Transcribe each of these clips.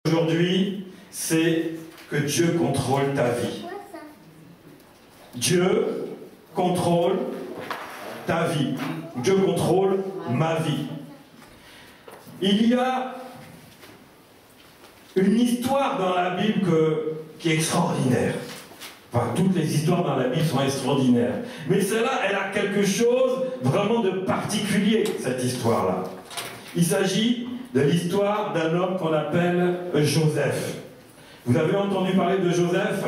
Aujourd'hui, c'est que Dieu contrôle ta vie. Dieu contrôle ta vie. Dieu contrôle ma vie. Il y a une histoire dans la Bible qui est extraordinaire. Enfin, toutes les histoires dans la Bible sont extraordinaires. Mais celle-là, elle a quelque chose vraiment de particulier, cette histoire-là. Il s'agit de l'histoire d'un homme qu'on appelle Joseph. Vous avez entendu parler de Joseph?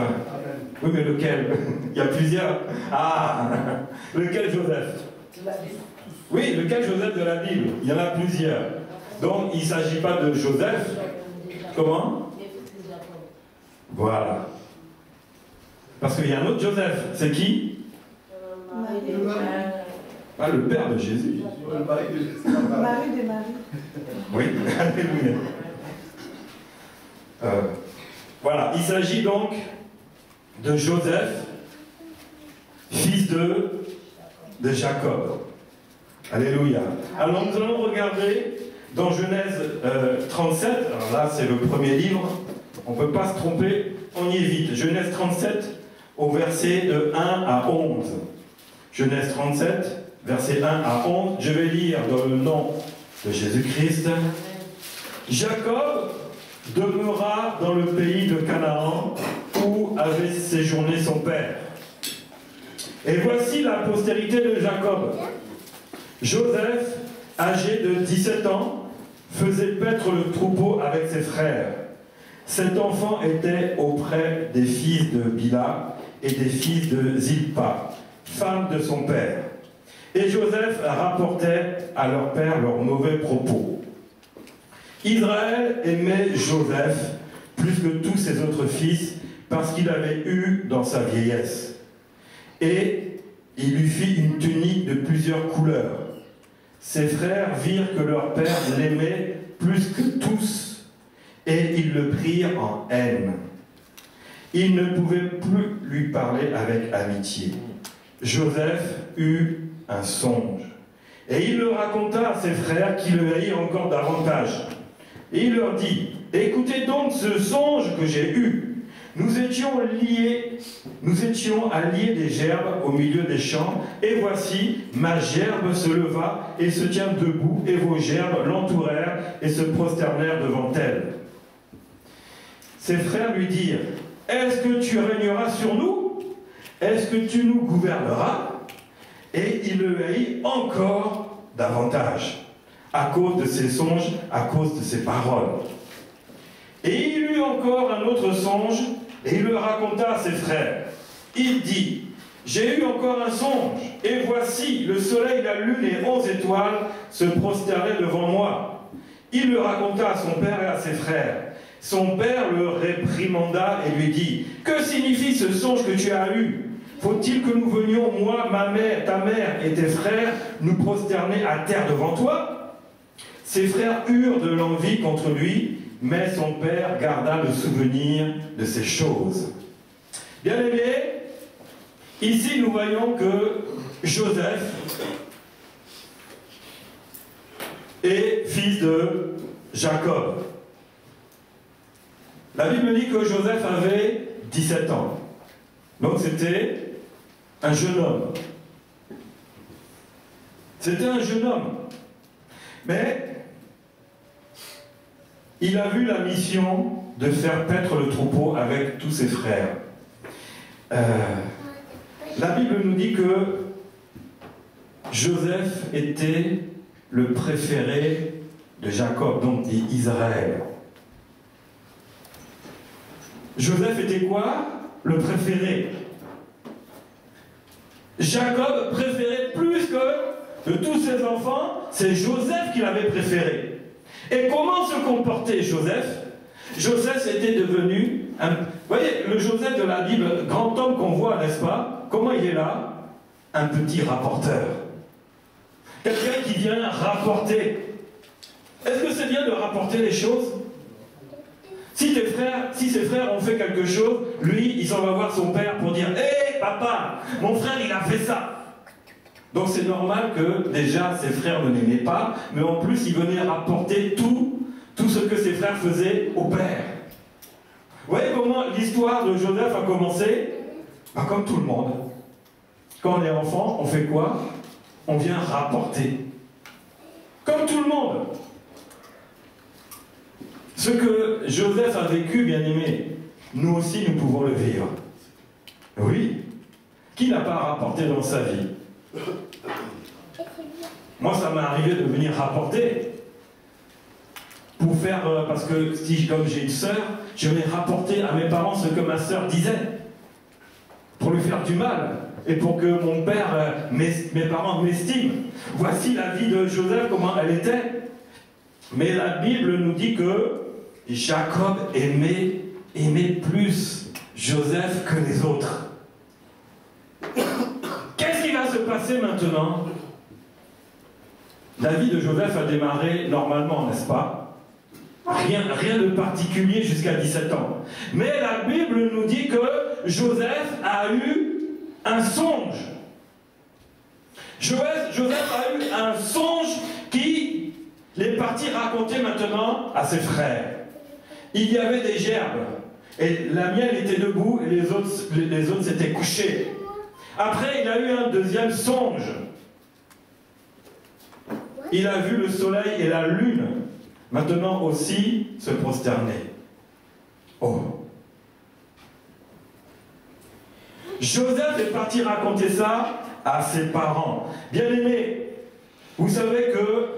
Oui, mais lequel? Il y a plusieurs. Ah, lequel Joseph? Oui, lequel Joseph de la Bible? Il y en a plusieurs. Donc, il ne s'agit pas de Joseph. Comment? Voilà. Parce qu'il y a un autre Joseph. C'est qui? Ah, le père de Jésus. Marie de Marie. Oui, alléluia. Voilà, il s'agit donc de Joseph, fils de Jacob. Alléluia. Alors nous allons regarder dans Genèse 37, alors là c'est le premier livre, on ne peut pas se tromper, on y est vite. Genèse 37 au verset de 1 à 11. Genèse 37, verset 1 à 11, je vais lire dans le nom de Jésus-Christ. Jacob demeura dans le pays de Canaan où avait séjourné son père. Et voici la postérité de Jacob. Joseph, âgé de 17 ans, faisait paître le troupeau avec ses frères. Cet enfant était auprès des fils de Bila et des fils de Zilpa, femme de son père. Et Joseph rapportait à leur père leurs mauvais propos. Israël aimait Joseph plus que tous ses autres fils parce qu'il avait eu dans sa vieillesse. Et il lui fit une tunique de plusieurs couleurs. Ses frères virent que leur père l'aimait plus que tous et ils le prirent en haine. Ils ne pouvaient plus lui parler avec amitié. Joseph eut un songe et il le raconta à ses frères qui le haïrent encore davantage. Et il leur dit, écoutez donc ce songe que j'ai eu. Nous étions à lier des gerbes au milieu des champs, et voici, ma gerbe se leva et se tient debout, et vos gerbes l'entourèrent et se prosternèrent devant elle. Ses frères lui dirent, est-ce que tu régneras sur nous? Est-ce que tu nous gouverneras? Et il le haït encore davantage, à cause de ses songes, à cause de ses paroles. Et il eut encore un autre songe, et il le raconta à ses frères. Il dit, j'ai eu encore un songe, et voici, le soleil, la lune et 11 étoiles se prosternaient devant moi. Il le raconta à son père et à ses frères. Son père le réprimanda et lui dit, que signifie ce songe que tu as eu? Faut-il que nous venions, moi, ma mère, ta mère et tes frères, nous prosterner à terre devant toi? Ses frères eurent de l'envie contre lui, mais son père garda le souvenir de ces choses. Bien-aimés, ici nous voyons que Joseph est fils de Jacob. La Bible dit que Joseph avait 17 ans. Donc c'était un jeune homme. C'était un jeune homme. Mais il a vu la mission de faire paître le troupeau avec tous ses frères. La Bible nous dit que Joseph était le préféré de Jacob, donc d'Israël. Joseph était quoi? Le préféré. Jacob préférait plus que de tous ses enfants, c'est Joseph qui l'avait préféré. Et comment se comportait Joseph? Joseph était devenu un... Vous voyez, le Joseph de la Bible, grand homme qu'on voit, n'est-ce pas? Comment il est là? Un petit rapporteur. Quelqu'un qui vient rapporter. Est-ce que c'est bien de rapporter les choses? Si ses frères ont fait quelque chose, lui, il s'en va voir son père pour dire « Hé, papa, mon frère, il a fait ça !» Donc c'est normal que déjà ses frères ne l'aimaient pas, mais en plus il venait rapporter tout ce que ses frères faisaient au père. Vous voyez comment l'histoire de Joseph a commencé? Comme tout le monde. Quand on est enfant, on fait quoi? On vient rapporter. Comme tout le monde. Ce que Joseph a vécu, bien aimé, nous aussi nous pouvons le vivre. Oui. Qui n'a pas rapporté dans sa vie? Moi, ça m'est arrivé de venir rapporter. Pour faire, parce que si, comme j'ai une sœur, je vais rapporter à mes parents ce que ma sœur disait. Pour lui faire du mal. Et pour que mon père, mes parents m'estiment. Voici la vie de Joseph, comment elle était. Mais la Bible nous dit que Jacob aimait plus Joseph que les autres. Qu'est-ce qui va se passer maintenant? La vie de Joseph a démarré normalement, n'est-ce pas? Rien de particulier jusqu'à 17 ans. Mais la Bible nous dit que Joseph a eu un songe. Joseph a eu un songe qui est parti raconter maintenant à ses frères. Il y avait des gerbes, et la mienne était debout, et les autres s'étaient couchés. Après, il a eu un deuxième songe. Il a vu le soleil et la lune, maintenant aussi, se prosterner. Oh! Joseph est parti raconter ça à ses parents. Bien-aimés, vous savez que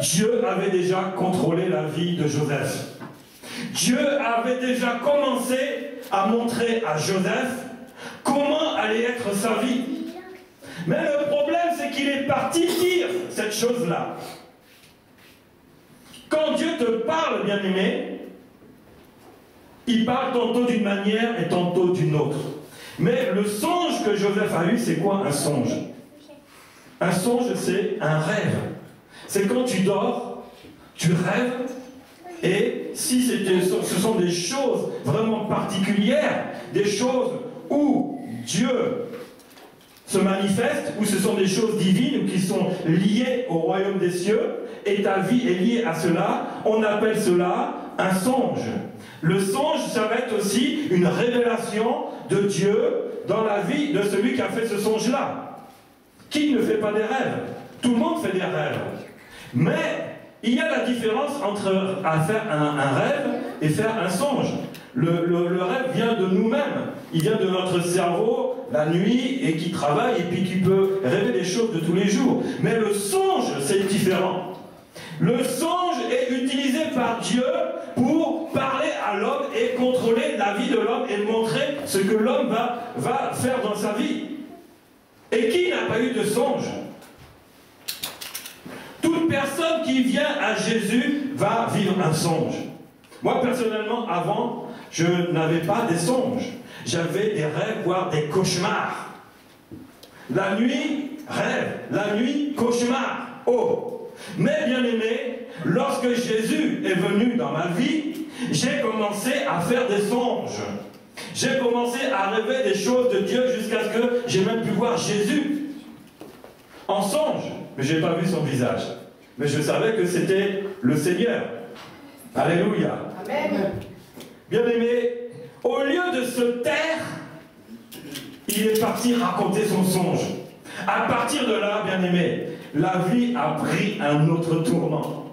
Dieu avait déjà contrôlé la vie de Joseph. Dieu avait déjà commencé à montrer à Joseph comment allait être sa vie. Mais le problème, c'est qu'il est parti dire cette chose-là. Quand Dieu te parle, bien-aimé, il parle tantôt d'une manière et tantôt d'une autre. Mais le songe que Joseph a eu, c'est quoi un songe? Un songe, c'est un rêve. C'est quand tu dors, tu rêves, et si ce sont des choses vraiment particulières, des choses où Dieu se manifeste, où ce sont des choses divines, ou qui sont liées au royaume des cieux, et ta vie est liée à cela, on appelle cela un songe. Le songe, ça va être aussi une révélation de Dieu dans la vie de celui qui a fait ce songe-là. Qui ne fait pas des rêves? Tout le monde fait des rêves. Mais il y a la différence entre faire un rêve et faire un songe. Le rêve vient de nous-mêmes. Il vient de notre cerveau la nuit et qui travaille et puis qui peut rêver des choses de tous les jours. Mais le songe, c'est différent. Le songe est utilisé par Dieu pour parler à l'homme et contrôler la vie de l'homme et montrer ce que l'homme va faire dans sa vie. Et qui n'a pas eu de songe? Toute personne qui vient à Jésus va vivre un songe. Moi, personnellement, avant, je n'avais pas des songes. J'avais des rêves, voire des cauchemars. La nuit, rêve. La nuit, cauchemar. Oh! Mais bien aimé, lorsque Jésus est venu dans ma vie, j'ai commencé à faire des songes. J'ai commencé à rêver des choses de Dieu jusqu'à ce que j'ai même pu voir Jésus en songe. Mais je n'ai pas vu son visage. Mais je savais que c'était le Seigneur. Alléluia. Amen. Bien aimé, au lieu de se taire, il est parti raconter son songe. À partir de là, bien aimé, la vie a pris un autre tournant.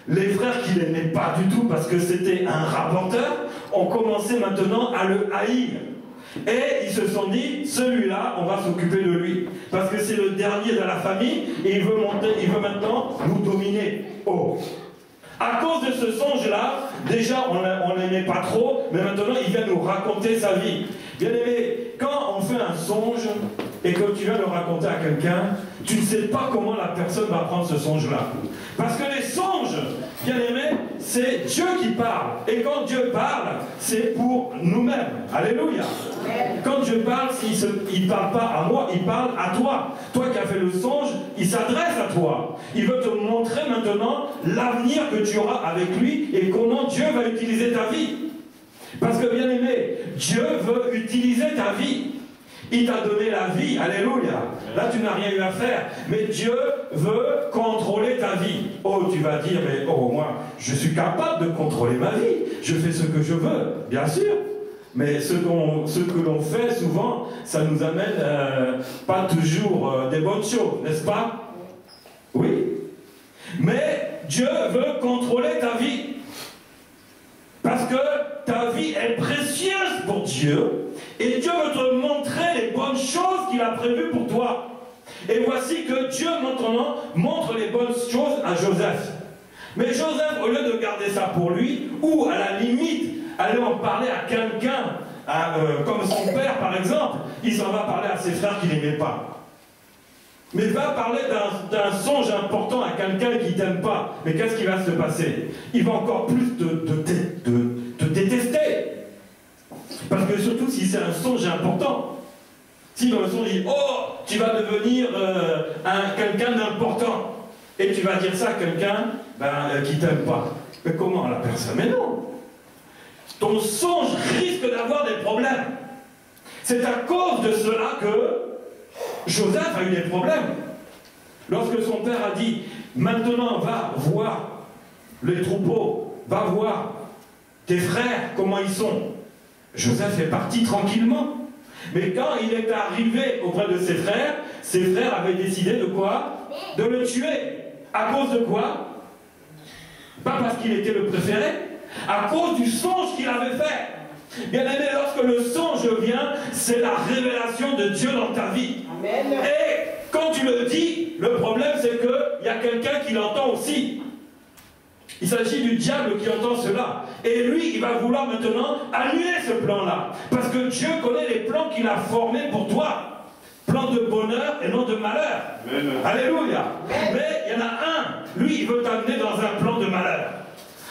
Les frères qui ne l'aimaient pas du tout parce que c'était un rapporteur ont commencé maintenant à le haïr. Et ils se sont dit, celui-là, on va s'occuper de lui. Parce que c'est le dernier de la famille et il veut maintenant nous dominer. Oh! À cause de ce songe-là, déjà on ne l'aimait pas trop, mais maintenant il vient nous raconter sa vie. Bien aimé, quand on fait un songe et que tu viens le raconter à quelqu'un, tu ne sais pas comment la personne va prendre ce songe-là. Parce que les songes, bien aimé, c'est Dieu qui parle. Et quand Dieu parle, c'est pour nous-mêmes. Alléluia. Quand Dieu parle, il ne parle pas à moi, il parle à toi. Toi qui as fait le songe, il s'adresse à toi. Il veut te montrer maintenant l'avenir que tu auras avec lui et comment Dieu va utiliser ta vie. Parce que bien aimé, Dieu veut utiliser ta vie. Il t'a donné la vie, alléluia. Là, tu n'as rien eu à faire. Mais Dieu veut contrôler ta vie. Oh, tu vas dire, mais oh, moi, je suis capable de contrôler ma vie. Je fais ce que je veux, bien sûr. Mais ce que l'on fait souvent, ça nous amène pas toujours des bonnes choses, n'est-ce pas? Oui. Mais Dieu veut contrôler ta vie. Parce que ta vie est précieuse pour Dieu. Et Dieu veut te montrer les bonnes choses qu'il a prévues pour toi. Et voici que Dieu maintenant montre les bonnes choses à Joseph. Mais Joseph, au lieu de garder ça pour lui, ou à la limite, aller en parler à quelqu'un, comme son père par exemple, il s'en va parler à ses frères qu'il n'aimait pas. Mais va parler d'un songe important à quelqu'un qui ne t'aime pas. Mais qu'est-ce qui va se passer? Il va encore plus te détester. Parce que surtout si c'est un songe important. Si dans le songe il dit, oh, tu vas devenir quelqu'un d'important. Et tu vas dire ça à quelqu'un qui ne t'aime pas. Mais comment la personne? Mais non. Ton songe risque d'avoir des problèmes. C'est à cause de cela que Joseph a eu des problèmes. Lorsque son père a dit, maintenant va voir les troupeaux, va voir tes frères, comment ils sont. Joseph est parti tranquillement. Mais quand il est arrivé auprès de ses frères avaient décidé de quoi? De le tuer. À cause de quoi? Pas parce qu'il était le préféré, à cause du songe qu'il avait fait. Bien aimé, lorsque le songe vient, c'est la révélation de Dieu dans ta vie. Amen. Et quand tu le dis, le problème c'est qu'il y a quelqu'un qui l'entend aussi. Il s'agit du diable qui entend cela. Et lui, il va vouloir maintenant annuler ce plan-là. Parce que Dieu connaît les plans qu'il a formés pour toi. Plan de bonheur et non de malheur. Amen. Alléluia. Amen. Mais il y en a un, lui, il veut t'amener dans un plan de malheur.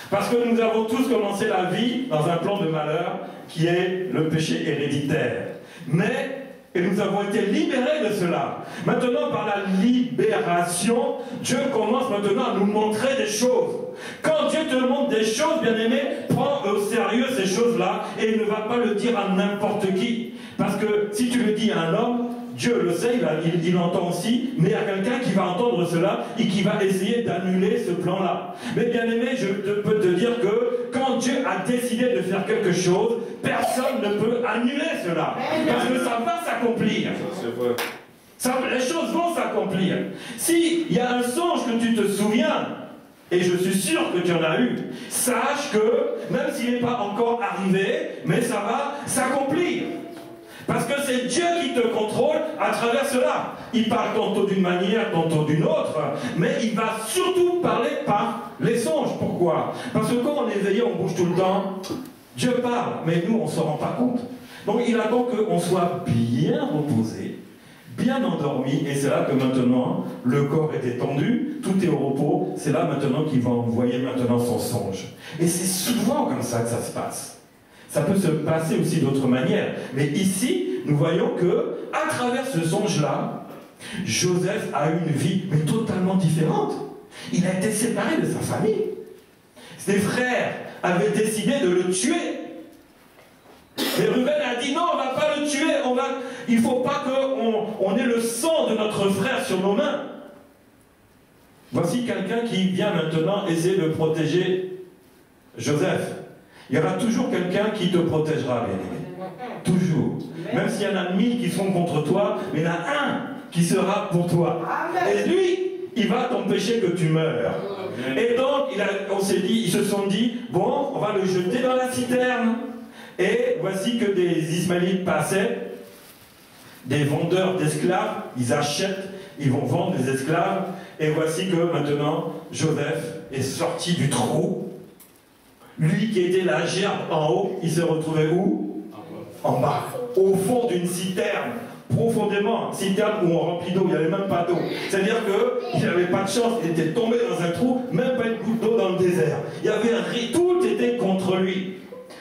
Parce que nous avons tous commencé la vie dans un plan de malheur qui est le péché héréditaire. Et nous avons été libérés de cela. Maintenant, par la libération, Dieu commence maintenant à nous montrer des choses. Quand Dieu te montre des choses, bien-aimé, prends au sérieux ces choses-là et il ne va pas le dire à n'importe qui. Parce que si tu le dis à un homme, Dieu le sait, il l'entend aussi, mais il y a quelqu'un qui va entendre cela et qui va essayer d'annuler ce plan-là. Mais bien aimé, je peux te dire que quand Dieu a décidé de faire quelque chose, personne ne peut annuler cela. Parce que ça va s'accomplir. Les choses vont s'accomplir. S'il y a un songe que tu te souviens, et je suis sûr que tu en as eu, sache que, même s'il n'est pas encore arrivé, mais ça va s'accomplir. Parce que c'est Dieu qui te contrôle à travers cela. Il parle tantôt d'une manière, tantôt d'une autre, mais il va surtout parler par les songes. Pourquoi? Parce que quand on est éveillé, on bouge tout le temps. Dieu parle, mais nous, on ne se rend pas compte. Donc il attend qu'on soit bien reposé, bien endormi, et c'est là que maintenant, le corps est détendu, tout est au repos, c'est là maintenant qu'il va envoyer maintenant son songe. Et c'est souvent comme ça que ça se passe. Ça peut se passer aussi d'autres manières. Mais ici, nous voyons que, à travers ce songe-là, Joseph a eu une vie, mais totalement différente. Il a été séparé de sa famille. Ses frères avaient décidé de le tuer. Et Ruben a dit, non, on ne va pas le tuer. Il ne faut pas qu'on ait le sang de notre frère sur nos mains. Voici quelqu'un qui vient maintenant essayer de protéger Joseph. Il y aura toujours quelqu'un qui te protégera, bien-aimé. Toujours. Même s'il y en a 1000 qui seront contre toi, mais il y en a un qui sera pour toi. Et lui, il va t'empêcher que tu meurs. Et donc, ils se sont dit, bon, on va le jeter dans la citerne. Et voici que des Ismaélites passaient, des vendeurs d'esclaves, ils achètent, ils vont vendre des esclaves. Et voici que maintenant, Joseph est sorti du trou. Lui qui était la gerbe en haut, il se retrouvait où? En bas. Au fond d'une citerne. Profondément. Citerne où on remplit d'eau, il n'y avait même pas d'eau. C'est-à-dire qu'il n'avait pas de chance, il était tombé dans un trou, même pas une goutte d'eau dans le désert. Il y avait tout était contre lui.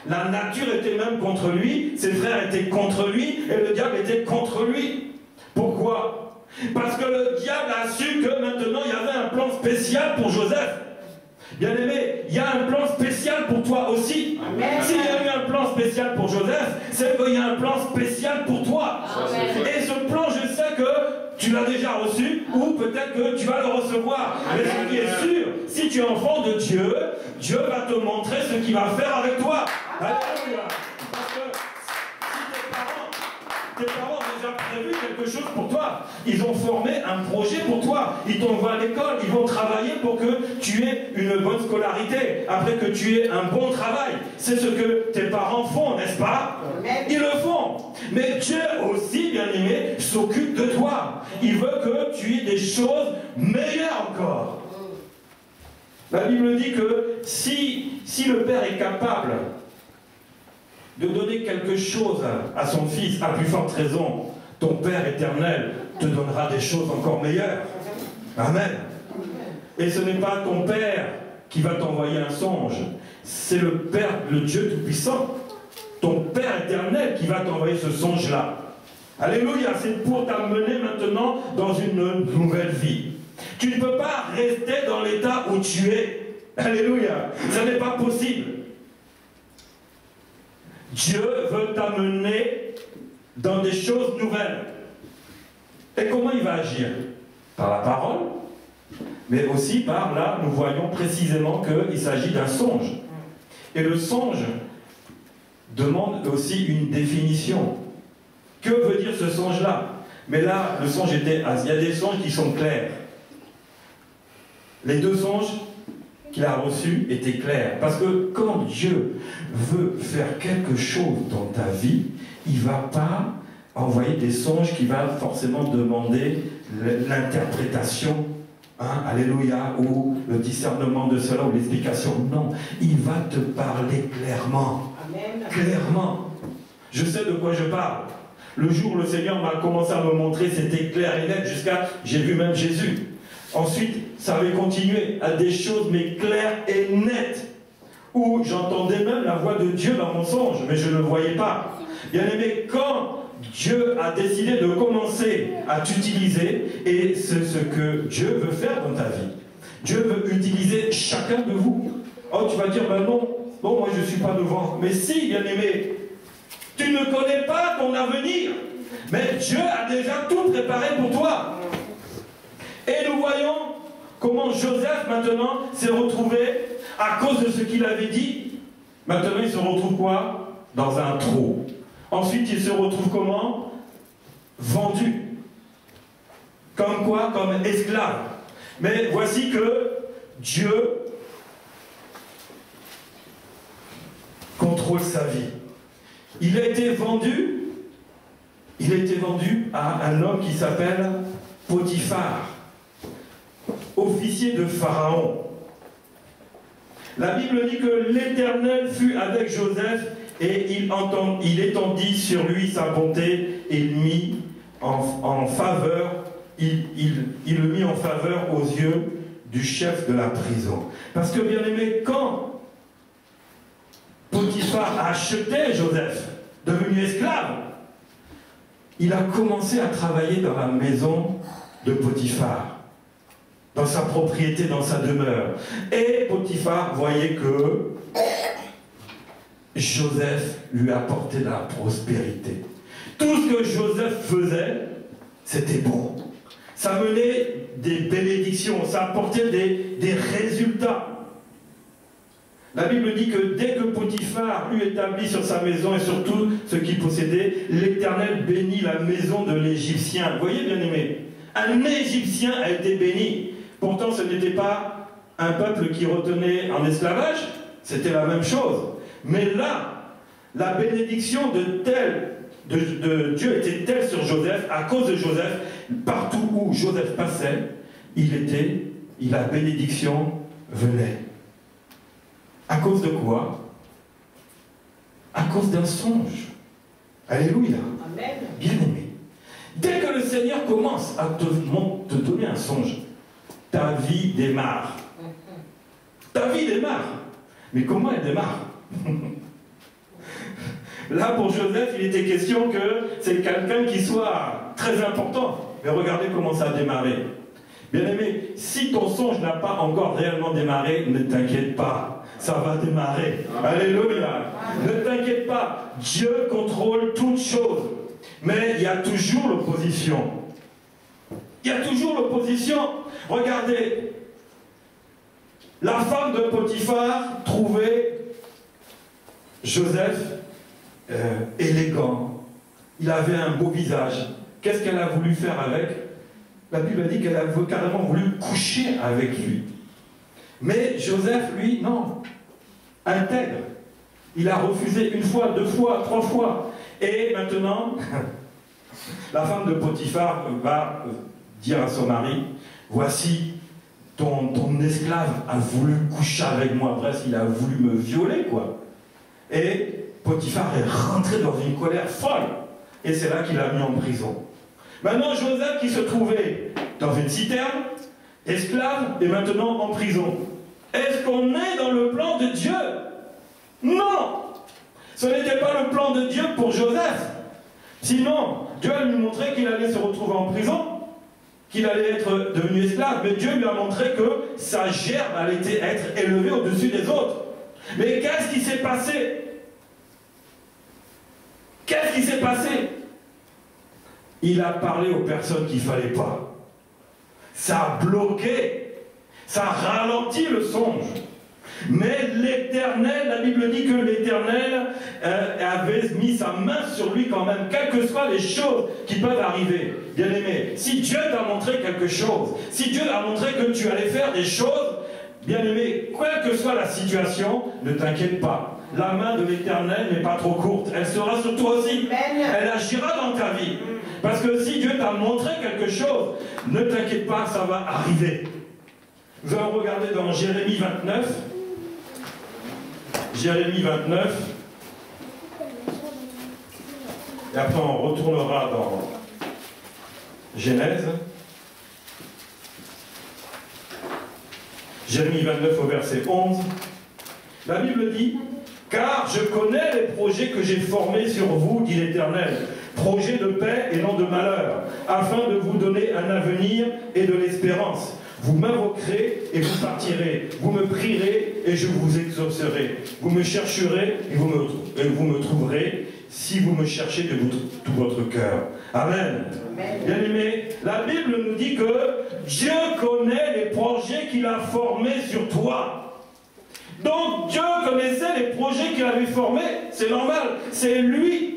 La nature était même contre lui, ses frères étaient contre lui, et le diable était contre lui. Pourquoi? Parce que le diable a su que maintenant il y avait un plan spécial pour Joseph. Bien-aimé, il y a un plan spécial pour toi aussi. S'il y a eu un plan spécial pour Joseph, c'est qu'il y a un plan spécial pour toi. Et ce plan, je sais que tu l'as déjà reçu, ou peut-être que tu vas le recevoir. Mais ce qui est sûr, si tu es enfant de Dieu, Dieu va te montrer ce qu'il va faire avec toi. Alléluia. Parce que si tes parents ont déjà prévu quelque chose pour toi. Ils ont formé un projet pour toi. Ils t'envoient à l'école. Ils vont travailler pour que tu aies une bonne scolarité. Après que tu aies un bon travail. C'est ce que tes parents font, n'est-ce pas? Ils le font. Mais Dieu aussi, bien aimé, s'occupe de toi. Il veut que tu aies des choses meilleures encore. La Bible dit que si le Père est capable de donner quelque chose à son Fils, à plus forte raison, ton Père éternel te donnera des choses encore meilleures. Amen. Et ce n'est pas ton Père qui va t'envoyer un songe, c'est le Père, le Dieu Tout-Puissant, ton Père éternel qui va t'envoyer ce songe-là. Alléluia, c'est pour t'amener maintenant dans une nouvelle vie. Tu ne peux pas rester dans l'état où tu es. Alléluia, ça n'est pas possible. Dieu veut t'amener dans des choses nouvelles. Et comment il va agir? Par la parole, mais aussi par là, nous voyons précisément qu'il s'agit d'un songe. Et le songe demande aussi une définition. Que veut dire ce songe-là? Mais là, le songe était... Il y a des songes qui sont clairs. Les deux songes qu'il a reçus étaient clairs. Parce que quand Dieu veut faire quelque chose dans ta vie, il ne va pas envoyer des songes qui vont forcément demander l'interprétation, hein, alléluia, ou le discernement de cela, ou l'explication. Non, il va te parler clairement. Amen. Clairement. Je sais de quoi je parle. Le jour où le Seigneur m'a commencé à me montrer, c'était clair et net, jusqu'à, j'ai vu même Jésus. Ensuite, ça avait continué à des choses, mais claires et nettes, où j'entendais même la voix de Dieu dans mon songe, mais je ne le voyais pas. Bien aimé, quand Dieu a décidé de commencer à t'utiliser, et c'est ce que Dieu veut faire dans ta vie. Dieu veut utiliser chacun de vous. Oh, tu vas dire, ben non, moi je ne suis pas devant. Mais si, bien aimé, tu ne connais pas ton avenir, mais Dieu a déjà tout préparé pour toi. Et nous voyons comment Joseph, maintenant, s'est retrouvé, à cause de ce qu'il avait dit, maintenant il se retrouve quoi? Dans un trou. Ensuite, il se retrouve comment? Vendu. Comme quoi? Comme esclave. Mais voici que Dieu contrôle sa vie. Il a été vendu à un homme qui s'appelle Potiphar, officier de Pharaon. La Bible dit que l'Éternel fut avec Joseph et il étendit sur lui sa bonté et il mit en faveur, il le mit en faveur aux yeux du chef de la prison. Parce que, bien aimé, quand Potiphar a acheté Joseph, devenu esclave, il a commencé à travailler dans la maison de Potiphar, dans sa propriété, dans sa demeure. Et Potiphar voyait que Joseph lui apportait de la prospérité. Tout ce que Joseph faisait, c'était bon. Ça menait des bénédictions, ça apportait des résultats. La Bible dit que dès que Potiphar eut établi sur sa maison et sur tout ce qu'il possédait, l'Éternel bénit la maison de l'Égyptien. Vous voyez, bien aimé, un Égyptien a été béni. Pourtant, ce n'était pas un peuple qui retenait en esclavage, c'était la même chose. Mais là, la bénédiction de Dieu était telle sur Joseph, à cause de Joseph, partout où Joseph passait, la bénédiction venait. À cause de quoi? À cause d'un songe. Alléluia. Amen. Bien aimé. Dès que le Seigneur commence à te donner un songe, ta vie démarre. Ta vie démarre. Mais comment elle démarre? Là, pour Joseph, il était question que c'est quelqu'un qui soit très important. Mais regardez comment ça a démarré. Bien aimé, si ton songe n'a pas encore réellement démarré, ne t'inquiète pas. Ça va démarrer. Alléluia. Ne t'inquiète pas. Dieu contrôle toutes choses. Mais il y a toujours l'opposition. Il y a toujours l'opposition. Regardez. La femme de Potiphar trouvait Joseph élégant. Il avait un beau visage. Qu'est-ce qu'elle a voulu faire avec? La Bible a dit qu'elle a carrément voulu coucher avec lui. Mais Joseph, lui, non. Intègre. Il a refusé une fois, deux fois, trois fois. Et maintenant, la femme de Potiphar va dire à son mari, voici, ton esclave a voulu coucher avec moi. Bref, il a voulu me violer, quoi. Et Potiphar est rentré dans une colère folle. Et c'est là qu'il l'a mis en prison. Maintenant, Joseph, qui se trouvait dans une citerne, esclave, est maintenant en prison. Est-ce qu'on est dans le plan de Dieu? Non! Ce n'était pas le plan de Dieu pour Joseph. Sinon, Dieu a lui montré qu'il allait se retrouver en prison, qu'il allait être devenu esclave, mais Dieu lui a montré que sa gerbe allait être élevée au-dessus des autres. Mais qu'est-ce qui s'est passé? Qu'est-ce qui s'est passé? Il a parlé aux personnes qu'il ne fallait pas. Ça a bloqué, ça a ralenti le songe. Mais l'Éternel, la Bible dit que l'Éternel avait mis sa main sur lui quand même, quelles que soient les choses qui peuvent arriver. Bien aimé, si Dieu t'a montré quelque chose, si Dieu t'a montré que tu allais faire des choses, bien aimé, quelle que soit la situation, ne t'inquiète pas. La main de l'Éternel n'est pas trop courte, elle sera sur toi aussi. Elle agira dans ta vie. Parce que si Dieu t'a montré quelque chose, ne t'inquiète pas, ça va arriver. Nous allons regarder dans Jérémie 29. Jérémie 29. Et après on retournera dans Genèse. Jérémie 29 au verset 11. La Bible dit, « Car je connais les projets que j'ai formés sur vous, dit l'Éternel, projets de paix et non de malheur, afin de vous donner un avenir et de l'espérance. Vous m'invoquerez et vous partirez, vous me prierez et je vous exaucerai. Vous me chercherez et vous me trouverez, si vous me cherchez de tout votre cœur. » Amen. Bien aimé, la Bible nous dit que Dieu connaît les projets qu'il a formés sur toi. Donc Dieu connaissait les projets qu'il avait formés, c'est normal, c'est lui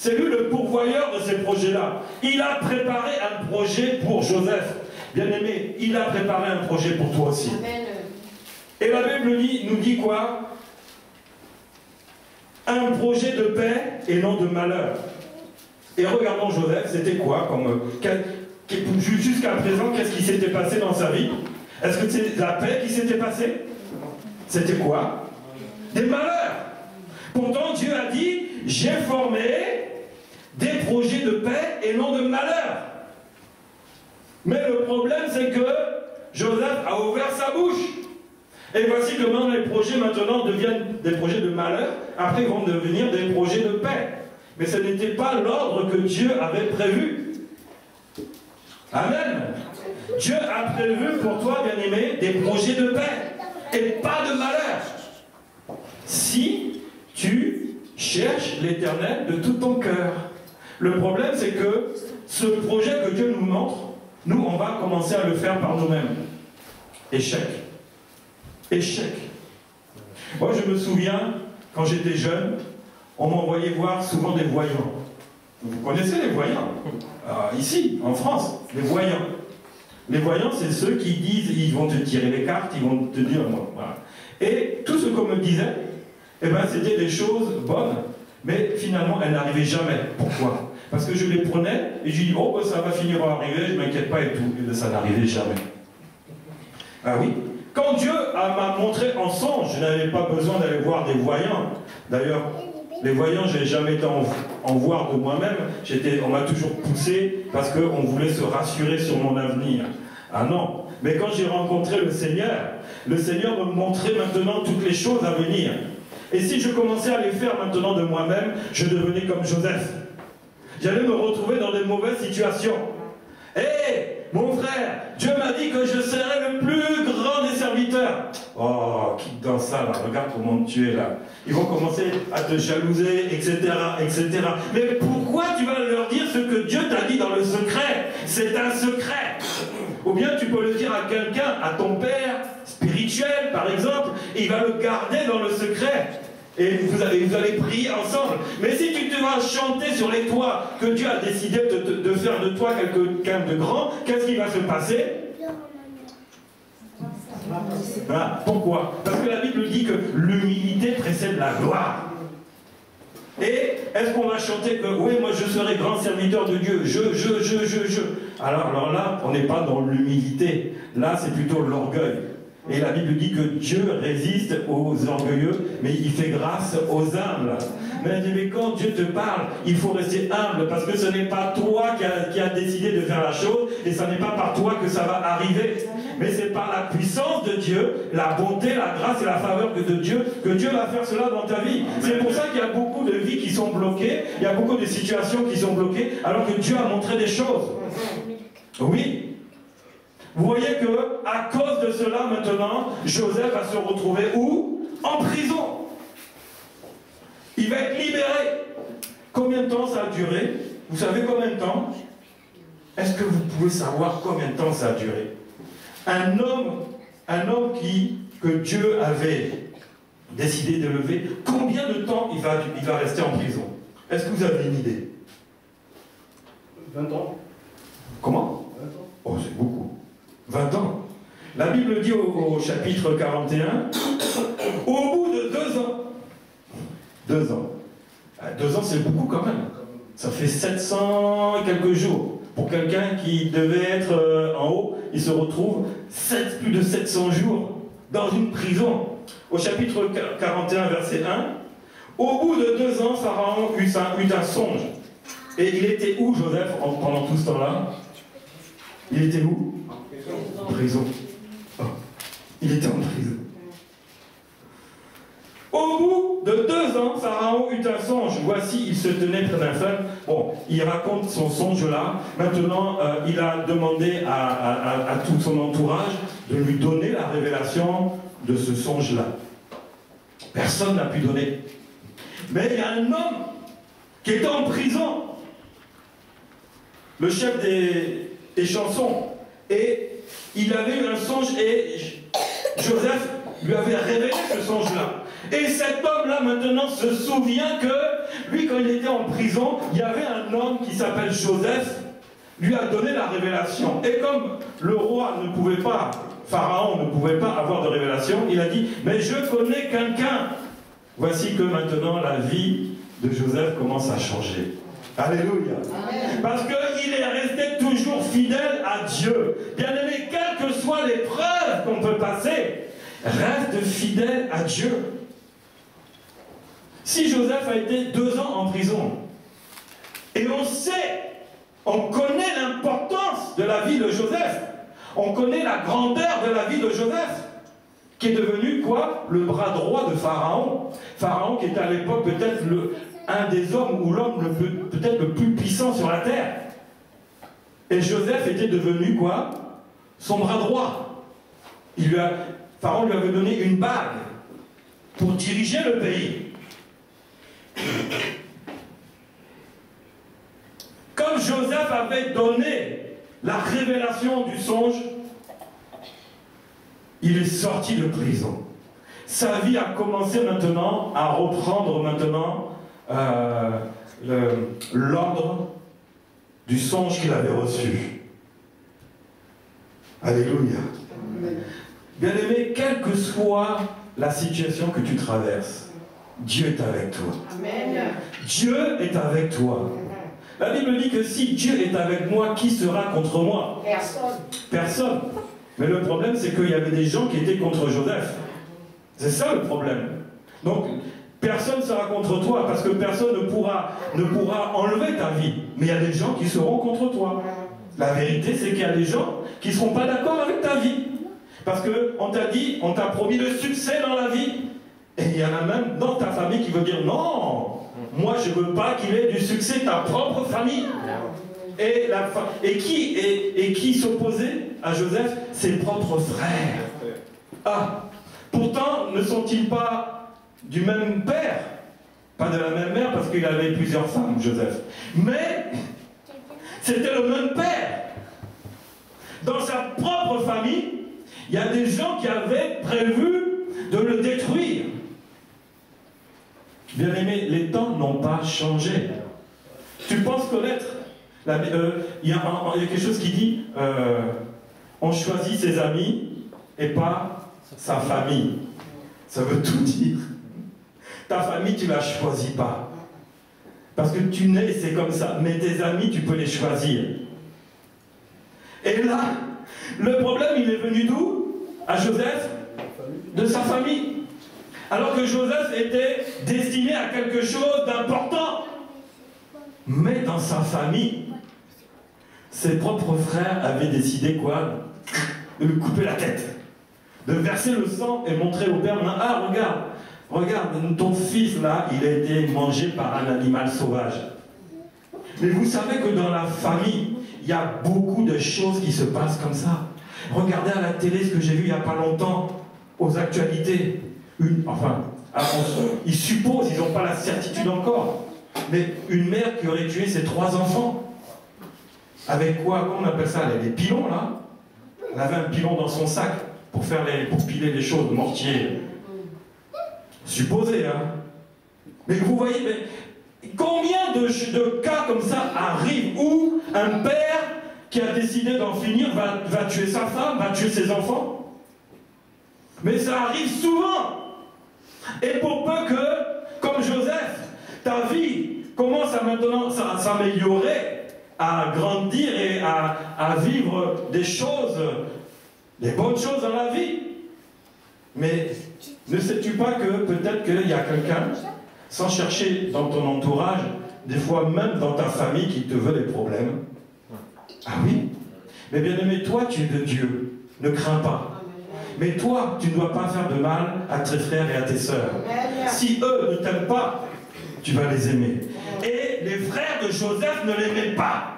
le pourvoyeur de ces projets-là. Il a préparé un projet pour Joseph. Bien aimé, il a préparé un projet pour toi aussi. Amen. Et la Bible nous dit quoi? Un projet de paix et non de malheur. Et regardons Joseph, c'était quoi jusqu'à présent, qu'est-ce qui s'était passé dans sa vie? Est-ce que c'est la paix qui s'était passée? C'était quoi? Des malheurs. Pourtant, Dieu a dit, j'ai formé des projets de paix et non de malheur. Mais le problème, c'est que Joseph a ouvert sa bouche. Et voici comment les projets maintenant deviennent des projets de malheur, après ils vont devenir des projets de paix. Mais ce n'était pas l'ordre que Dieu avait prévu. Amen. Dieu a prévu pour toi, bien-aimé, des projets de paix et pas de malheur. Si tu cherches l'Éternel de tout ton cœur. Le problème, c'est que ce projet que Dieu nous montre, nous, on va commencer à le faire par nous-mêmes. Échec. Échec. Moi, je me souviens, quand j'étais jeune, on m'envoyait voir souvent des voyants. Vous connaissez les voyants? Ici, en France, les voyants. Les voyants, c'est ceux qui disent, ils vont te tirer les cartes, ils vont te dire, voilà. Et tout ce qu'on me disait, eh ben, c'était des choses bonnes, mais finalement, elles n'arrivaient jamais. Pourquoi? Parce que je les prenais, et je dis, oh, ça va finir par arriver, je ne m'inquiète pas et tout. Et ça n'arrivait jamais. Ah oui? Quand Dieu m'a montré en songe, je n'avais pas besoin d'aller voir des voyants. D'ailleurs, les voyants, je n'ai jamais été en voir de moi-même. On m'a toujours poussé parce qu'on voulait se rassurer sur mon avenir. Ah non. Mais quand j'ai rencontré le Seigneur me montrait maintenant toutes les choses à venir. Et si je commençais à les faire maintenant de moi-même, je devenais comme Joseph. J'allais me retrouver dans des mauvaises situations. Hé, mon frère, Dieu m'a dit que je serais le plus grand des serviteurs. Oh, quitte dans ça, là, regarde comment tu es là. Ils vont commencer à te jalouser, etc., etc. Mais pourquoi tu vas leur dire ce que Dieu t'a dit dans le secret? C'est un secret. Ou bien tu peux le dire à quelqu'un, à ton père spirituel, par exemple, et il va le garder dans le secret. Et vous allez prier ensemble. Mais si tu te vas chanter sur les toits que Dieu a décidé de faire de toi quelqu'un de grand, qu'est-ce qui va se passer? Voilà. Pourquoi? Parce que la Bible dit que l'humilité précède la gloire. Et est-ce qu'on va chanter que oui, moi je serai grand serviteur de Dieu, alors là, on n'est pas dans l'humilité. Là, c'est plutôt l'orgueil. Et la Bible dit que Dieu résiste aux orgueilleux, mais il fait grâce aux humbles. Mais quand Dieu te parle, il faut rester humble, parce que ce n'est pas toi qui a décidé de faire la chose, et ce n'est pas par toi que ça va arriver. Mais c'est par la puissance de Dieu, la bonté, la grâce et la faveur de Dieu, que Dieu va faire cela dans ta vie. C'est pour ça qu'il y a beaucoup de vies qui sont bloquées, il y a beaucoup de situations qui sont bloquées, alors que Dieu a montré des choses. Oui. Vous voyez que, à cause de cela, maintenant, Joseph va se retrouver où? En prison. Il va être libéré. Combien de temps ça a duré? Vous savez combien de temps? Est-ce que vous pouvez savoir combien de temps ça a duré? Un homme que Dieu avait décidé de lever, combien de temps il va rester en prison? Est-ce que vous avez une idée? 20 ans. Comment? 20 ans. Oh, c'est beaucoup. 20 ans. La Bible dit au chapitre 41, au bout de 2 ans. 2 ans. 2 ans, c'est beaucoup quand même. Ça fait 700 et quelques jours. Pour quelqu'un qui devait être en haut, il se retrouve plus de 700 jours dans une prison. Au chapitre 41, verset 1, au bout de 2 ans, Pharaon eut un songe. Et il était où, Joseph, pendant tout ce temps-là? Il était où? En prison. Oh. Il était en prison. Au bout de 2 ans, Pharaon eut un songe. Voici, il se tenait près d'un fleuve. Bon, il raconte son songe là. Maintenant, il a demandé à tout son entourage de lui donner la révélation de ce songe-là. Personne n'a pu donner. Mais il y a un homme qui était en prison. Le chef des chansons. Et il avait eu un songe et Joseph lui avait révélé ce songe-là. Et cet homme-là, maintenant, se souvient que, lui, quand il était en prison, il y avait un homme qui s'appelle Joseph, lui a donné la révélation. Et comme le roi ne pouvait pas, Pharaon ne pouvait pas avoir de révélation, il a dit, mais je connais quelqu'un. Voici que maintenant, la vie de Joseph commence à changer. Alléluia. Parce qu'il est resté toujours fidèle à Dieu. Bien-aimé, quelles que soient les preuves qu'on peut passer, reste fidèle à Dieu. Si Joseph a été 2 ans en prison, et on connaît l'importance de la vie de Joseph, on connaît la grandeur de la vie de Joseph, qui est devenu quoi? Le bras droit de Pharaon. Pharaon qui était à l'époque peut-être un des hommes ou l'homme peut-être le plus puissant sur la terre. Et Joseph était devenu quoi? Son bras droit. Pharaon lui avait donné une bague pour diriger le pays. Comme Joseph avait donné la révélation du songe, il est sorti de prison. Sa vie a commencé maintenant à reprendre l'ordre du songe qu'il avait reçu. Alléluia. Bien-aimé, quelle que soit la situation que tu traverses, Dieu est avec toi. Amen. Dieu est avec toi. La Bible dit que si Dieu est avec moi, qui sera contre moi? Personne. Personne. Mais le problème, c'est qu'il y avait des gens qui étaient contre Joseph. C'est ça le problème. Donc, personne ne sera contre toi, parce que personne ne pourra enlever ta vie. Mais il y a des gens qui seront contre toi. La vérité, c'est qu'il y a des gens qui ne seront pas d'accord avec ta vie. Parce qu'on t'a dit, on t'a promis le succès dans la vie. Et il y en a même dans ta famille qui veut dire, non, moi je ne veux pas qu'il ait du succès ta propre famille. Et qui s'opposait à Joseph? Ses propres frères. Ah, Pourtant, ne sont-ils pas du même père? Pas de la même mère, parce qu'il avait plusieurs femmes, Joseph. Mais c'était le même père. Dans sa propre famille, il y a des gens qui avaient prévu de le détruire. Bien aimé, les temps n'ont pas changé. Tu penses connaître il y a quelque chose qui dit on choisit ses amis et pas sa famille. Ça veut tout dire. Ta famille, tu ne la choisis pas. Parce que tu nais, c'est comme ça. Mais tes amis, tu peux les choisir. Et là, le problème, il est venu d'où? À Joseph? De sa famille. Alors que Joseph était destiné à quelque chose d'important. Mais dans sa famille, ses propres frères avaient décidé quoi? De lui couper la tête. De verser le sang et montrer au père, ah regarde, ton fils là, il a été mangé par un animal sauvage. Mais vous savez que dans la famille, il y a beaucoup de choses qui se passent comme ça. Regardez à la télé ce que j'ai vu il n'y a pas longtemps, aux actualités. Ils supposent, ils n'ont pas la certitude encore, mais une mère qui aurait tué ses 3 enfants. Avec quoi? Comment on appelle ça? Les pilons là? Elle avait un pilon dans son sac pour piler les choses, mortier. Supposé, hein? Mais vous voyez, mais combien de cas comme ça arrivent où un père qui a décidé d'en finir va tuer sa femme, va tuer ses enfants? Mais ça arrive souvent. Et pour peu que, comme Joseph, ta vie commence à maintenant s'améliorer, à grandir et à vivre des choses, des bonnes choses dans la vie. Mais ne sais-tu pas que peut-être qu'il y a quelqu'un, sans chercher dans ton entourage, des fois même dans ta famille, qui te veut des problèmes? Ah oui? Mais bien aimé, toi tu es de Dieu, ne crains pas. Mais toi, tu ne dois pas faire de mal à tes frères et à tes sœurs. Si eux ne t'aiment pas, tu vas les aimer. Et les frères de Joseph ne l'aimaient pas.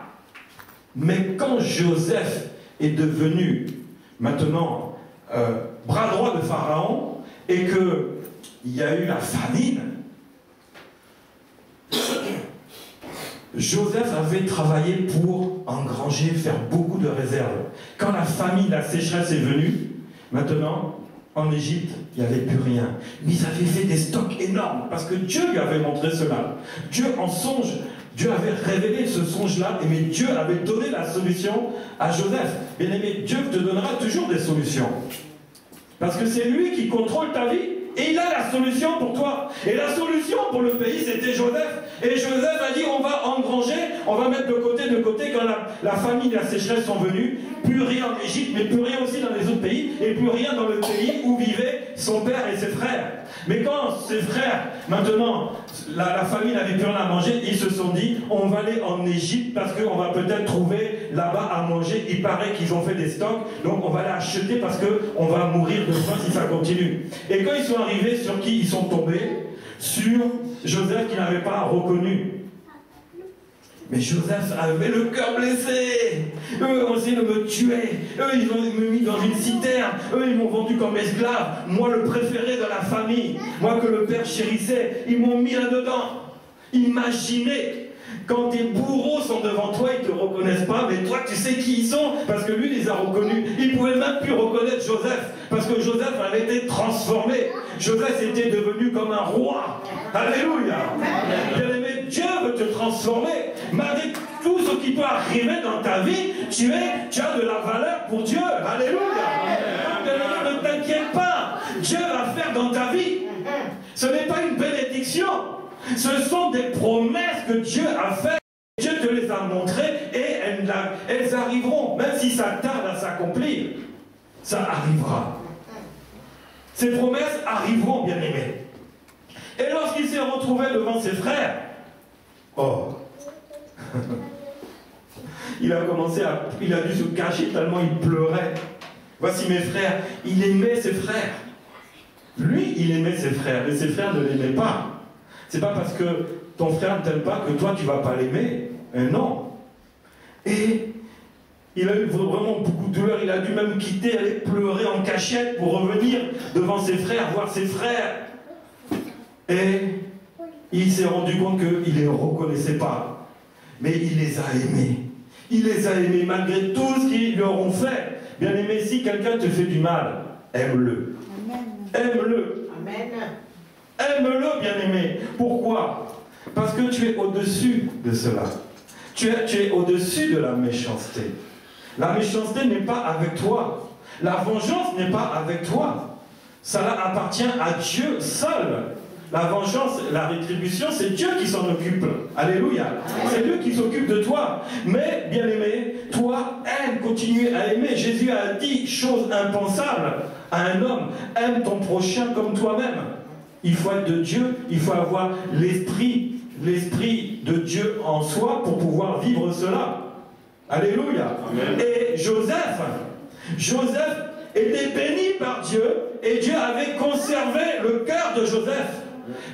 Mais quand Joseph est devenu maintenant bras droit de Pharaon et qu'il y a eu la famine, Joseph avait travaillé pour engranger, faire beaucoup de réserves. Quand la famine, la sécheresse est venue, maintenant, en Égypte, il n'y avait plus rien. Mais ils avaient fait des stocks énormes, parce que Dieu lui avait montré cela. Dieu, en songe, Dieu avait révélé ce songe-là, mais Dieu avait donné la solution à Joseph. Bien aimé, Dieu te donnera toujours des solutions. Parce que c'est lui qui contrôle ta vie, et il a la solution pour toi. Et la solution pour le pays, c'était Joseph. Et Joseph a dit, on va engranger, on va mettre de côté, quand la famine et la sécheresse sont venues, plus rien en Égypte, mais plus rien aussi dans les autres pays, et plus rien dans le pays où vivaient son père et ses frères. Mais quand ses frères, maintenant, la famille n'avait plus rien à manger, ils se sont dit, on va aller en Égypte parce qu'on va peut-être trouver là-bas à manger. Il paraît qu'ils ont fait des stocks, donc on va aller acheter parce qu'on va mourir de faim si ça continue. Et quand ils sont arrivés, sur qui ils sont tombés? Sur Joseph qu'ils n'avaient pas reconnu. Mais Joseph avait le cœur blessé. Eux ont essayé de me tuer. Eux, ils m'ont mis dans une citerne. Eux, ils m'ont vendu comme esclave. Moi, le préféré de la famille. Moi, que le père chérissait. Ils m'ont mis là-dedans. Imaginez. Quand tes bourreaux sont devant toi, ils ne te reconnaissent pas, mais toi, tu sais qui ils sont, parce que lui, il les a reconnus. Il ne pouvait même plus reconnaître Joseph, parce que Joseph avait été transformé. Joseph était devenu comme un roi. Alléluia. Bien aimé, Dieu veut te transformer. Malgré tout ce qui peut arriver dans ta vie, tu as de la valeur pour Dieu. Alléluia. Bien aimé, ne t'inquiète pas. Dieu va faire dans ta vie. Ce n'est pas une bénédiction. Ce sont des promesses que Dieu a faites. Dieu te les a montrées et elles arriveront. Même si ça tarde à s'accomplir, ça arrivera. Ces promesses arriveront, bien aimés. Et lorsqu'il s'est retrouvé devant ses frères, oh, il a dû se cacher tellement il pleurait. Voici mes frères. Il aimait ses frères. Lui, il aimait ses frères, mais ses frères ne l'aimaient pas. C'est pas parce que ton frère ne t'aime pas que toi tu vas pas l'aimer. Non. Et Il a eu vraiment beaucoup de douleur, il a dû même quitter, aller pleurer en cachette pour revenir devant ses frères, voir ses frères. Et il s'est rendu compte qu'il ne les reconnaissait pas. Mais il les a aimés. Il les a aimés malgré tout ce qu'ils leur ont fait. Bien aimé, si quelqu'un te fait du mal, aime-le. Aime-le. Amen. Aime-le, bien aimé. Pourquoi? Parce que tu es au-dessus de cela. Tu es au-dessus de la méchanceté. La méchanceté n'est pas avec toi. La vengeance n'est pas avec toi. Cela appartient à Dieu seul. La vengeance, la rétribution, c'est Dieu qui s'en occupe. Alléluia. C'est Dieu qui s'occupe de toi. Mais, bien aimé, toi, aime, continue à aimer. Jésus a dit, chose impensable à un homme, aime ton prochain comme toi-même. Il faut être de Dieu, il faut avoir l'esprit de Dieu en soi pour pouvoir vivre cela. Alléluia. Amen. Et Joseph était béni par Dieu et Dieu avait conservé le cœur de Joseph.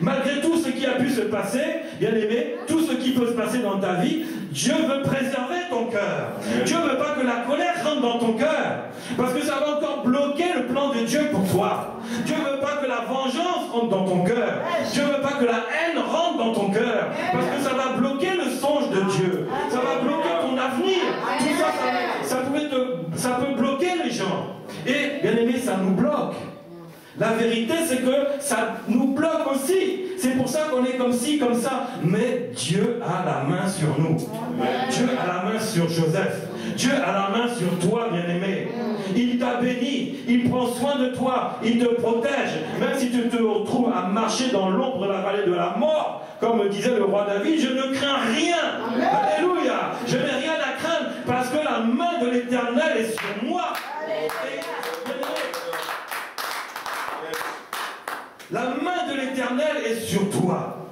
Malgré tout ce qui a pu se passer, bien aimé, tout ce qui peut se passer dans ta vie, Dieu veut préserver ton cœur. Dieu ne veut pas que la colère rentre dans ton cœur. Parce que ça va encore bloquer le plan de Dieu pour toi. Dieu ne veut pas que la vengeance rentre dans ton cœur. Dieu ne veut pas que la haine rentre dans ton cœur. Parce que ça va bloquer le songe de Dieu. Ça va bloquer ton avenir. Tout ça, ça peut bloquer les gens. Et, bien aimé, ça nous bloque. La vérité, c'est que ça nous bloque aussi. C'est pour ça qu'on est comme ci, comme ça. Mais Dieu a la main sur nous. Dieu a la main sur Joseph. Dieu a la main sur toi, bien-aimé. Il t'a béni. Il prend soin de toi. Il te protège. Même si tu te retrouves à marcher dans l'ombre de la vallée de la mort, comme disait le roi David, je ne crains rien. Alléluia. Je n'ai rien à craindre parce que la main de l'Éternel est sur moi. La main de l'Éternel est sur toi.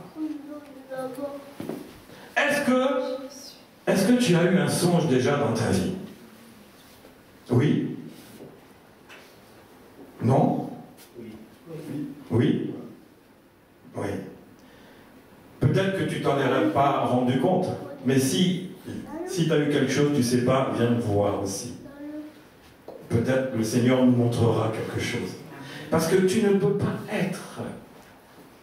Est-ce que tu as eu un songe déjà dans ta vie? Oui? Non? Oui? Oui. Peut-être que tu t'en es pas rendu compte, mais si tu as eu quelque chose, tu ne sais pas, viens me voir aussi. Peut-être que le Seigneur nous montrera quelque chose. Parce que tu ne peux pas être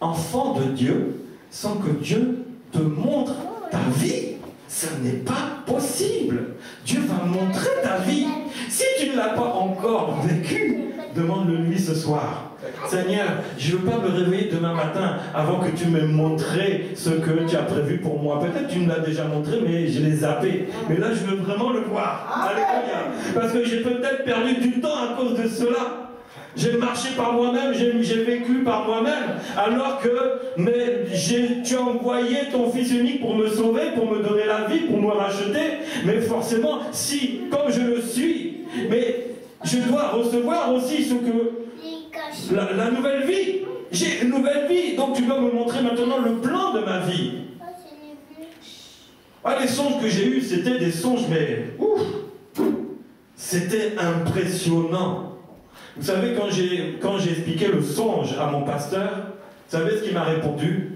enfant de Dieu sans que Dieu te montre ta vie. Ce n'est pas possible. Dieu va montrer ta vie. Si tu ne l'as pas encore vécu, demande-le-lui ce soir. Seigneur, je ne veux pas me réveiller demain matin avant que tu m'aies montré ce que tu as prévu pour moi. Peut-être que tu me l'as déjà montré, mais je l'ai zappé. Mais là, je veux vraiment le voir. Alléluia. Parce que j'ai peut-être perdu du temps à cause de cela. J'ai marché par moi-même, j'ai vécu par moi-même, alors que tu as envoyé ton Fils unique pour me sauver, pour me donner la vie, pour me racheter. Mais forcément, si, comme je le suis, mais je dois recevoir aussi ce que la nouvelle vie. J'ai une nouvelle vie, donc tu dois me montrer maintenant le plan de ma vie. Ah, les songes que j'ai eus, c'était des songes, mais c'était impressionnant. Vous savez, quand j'ai expliqué le songe à mon pasteur, vous savez ce qu'il m'a répondu?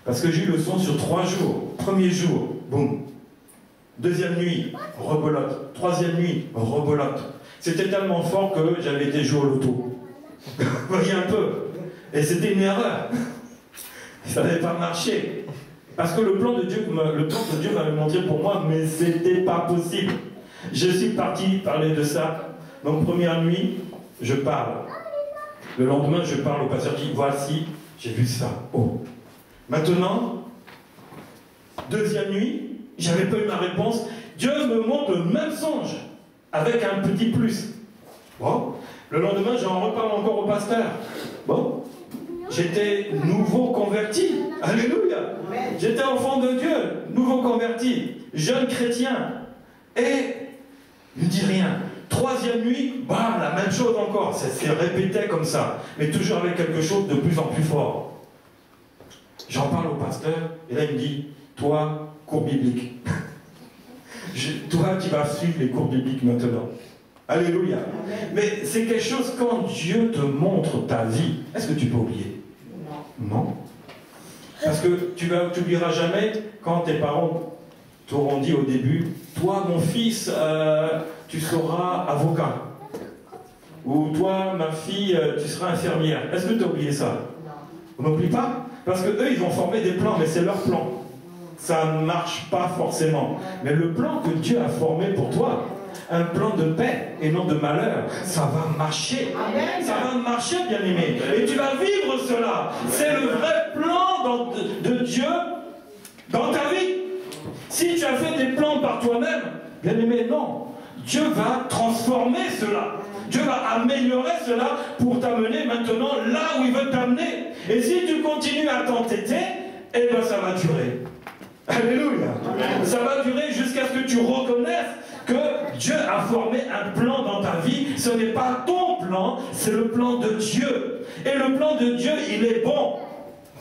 Parce que j'ai eu le songe sur 3 jours. Premier jour, boum. Deuxième nuit, rebelote. Troisième nuit, rebelote. C'était tellement fort que j'avais été joué au loto. Vous voyez un peu. Et c'était une erreur. Ça n'avait pas marché. Parce que le plan de Dieu m'avait montré pour moi, mais c'était pas possible. Je suis parti parler de ça. Donc première nuit, je parle. Le lendemain, je parle au pasteur qui dit, voici, j'ai vu ça. Oh. Maintenant, deuxième nuit, j'avais pas eu ma réponse. Dieu me montre le même songe, avec un petit plus. Bon. Le lendemain, j'en reparle encore au pasteur. Bon. J'étais nouveau converti. Alléluia. J'étais enfant de Dieu, nouveau converti, jeune chrétien. Et il ne dit rien. Troisième nuit, bam, la même chose encore. Ça s'est répété comme ça, mais toujours avec quelque chose de plus en plus fort. J'en parle au pasteur, et là il me dit, toi, cours biblique. Toi, tu vas suivre les cours bibliques maintenant. Alléluia. Mais c'est quelque chose quand Dieu te montre ta vie. Est-ce que tu peux oublier? Non. Parce que tu n'oublieras jamais quand tes parents t'auront dit au début, toi mon fils, tu seras avocat. Ou toi ma fille, tu seras infirmière. Est-ce que tu as oublié ça? On n'oublie pas? Parce que eux, ils ont formé des plans, mais c'est leur plan. Ça ne marche pas forcément. Mais le plan que Dieu a formé pour toi, un plan de paix et non de malheur, ça va marcher. Ça va marcher, bien-aimé. Et tu vas vivre cela. C'est le vrai plan de Dieu dans ta vie. Si tu as fait des plans par toi-même, bien-aimé, non. Dieu va transformer cela. Dieu va améliorer cela pour t'amener maintenant là où il veut t'amener. Et si tu continues à t'entêter, eh bien ça va durer. Alléluia. Ça va durer jusqu'à ce que tu reconnaisses que Dieu a formé un plan dans ta vie. Ce n'est pas ton plan, c'est le plan de Dieu. Et le plan de Dieu, il est bon.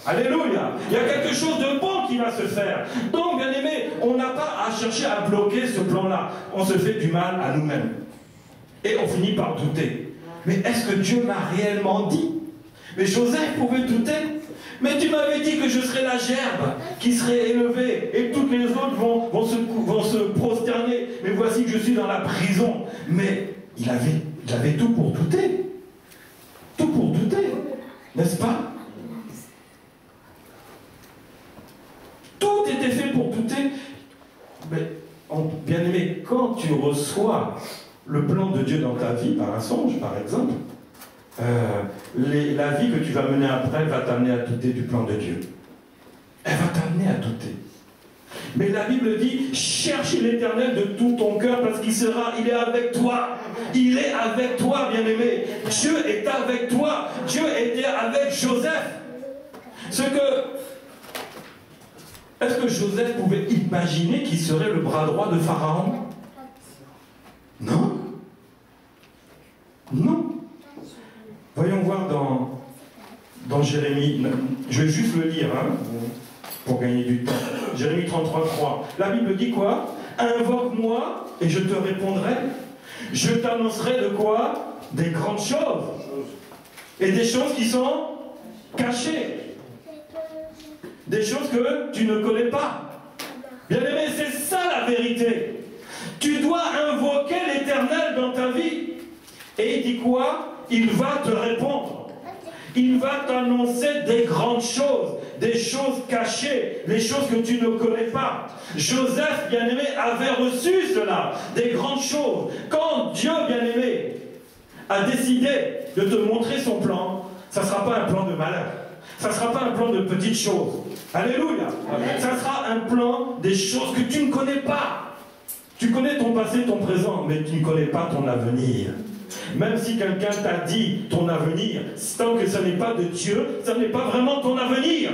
Alléluia. Il y a quelque chose de bon qui va se faire. Donc, bien aimé, on n'a pas à chercher à bloquer ce plan-là. On se fait du mal à nous-mêmes. Et on finit par douter. Mais est-ce que Dieu m'a réellement dit? Mais Joseph pouvait douter. Mais tu m'avais dit que je serais la gerbe qui serait élevée et toutes les autres vont se prosterner. Mais voici que je suis dans la prison. Mais il avait tout pour douter. Tout pour douter. N'est-ce pas? Tout était fait pour douter. Mais, bien aimé, quand tu reçois le plan de Dieu dans ta vie, par un songe, par exemple, la vie que tu vas mener après va t'amener à douter du plan de Dieu. Elle va t'amener à douter. Mais la Bible dit, cherche l'Éternel de tout ton cœur parce il est avec toi. Il est avec toi, bien-aimé. Dieu est avec toi. Dieu était avec Joseph. Est-ce que Joseph pouvait imaginer qu'il serait le bras droit de Pharaon? Non. Non. Voyons voir dans Jérémie. Je vais juste le lire, hein, pour gagner du temps. Jérémie 33:3. La Bible dit quoi? Invoque-moi et je te répondrai. Je t'annoncerai de quoi? Des grandes choses. Et des choses qui sont cachées. Des choses que tu ne connais pas. Bien aimé, c'est ça la vérité. Tu dois invoquer l'Éternel dans ta vie. Et il dit quoi? Il va te répondre. Il va t'annoncer des grandes choses, des choses cachées, des choses que tu ne connais pas. Joseph, bien-aimé, avait reçu cela, des grandes choses. Quand Dieu, bien-aimé, a décidé de te montrer son plan, ça ne sera pas un plan de malheur. Ça ne sera pas un plan de petites choses. Alléluia. Amen. Ça sera un plan des choses que tu ne connais pas. Tu connais ton passé, ton présent, mais tu ne connais pas ton avenir. Même si quelqu'un t'a dit ton avenir, tant que ce n'est pas de Dieu, ce n'est pas vraiment ton avenir.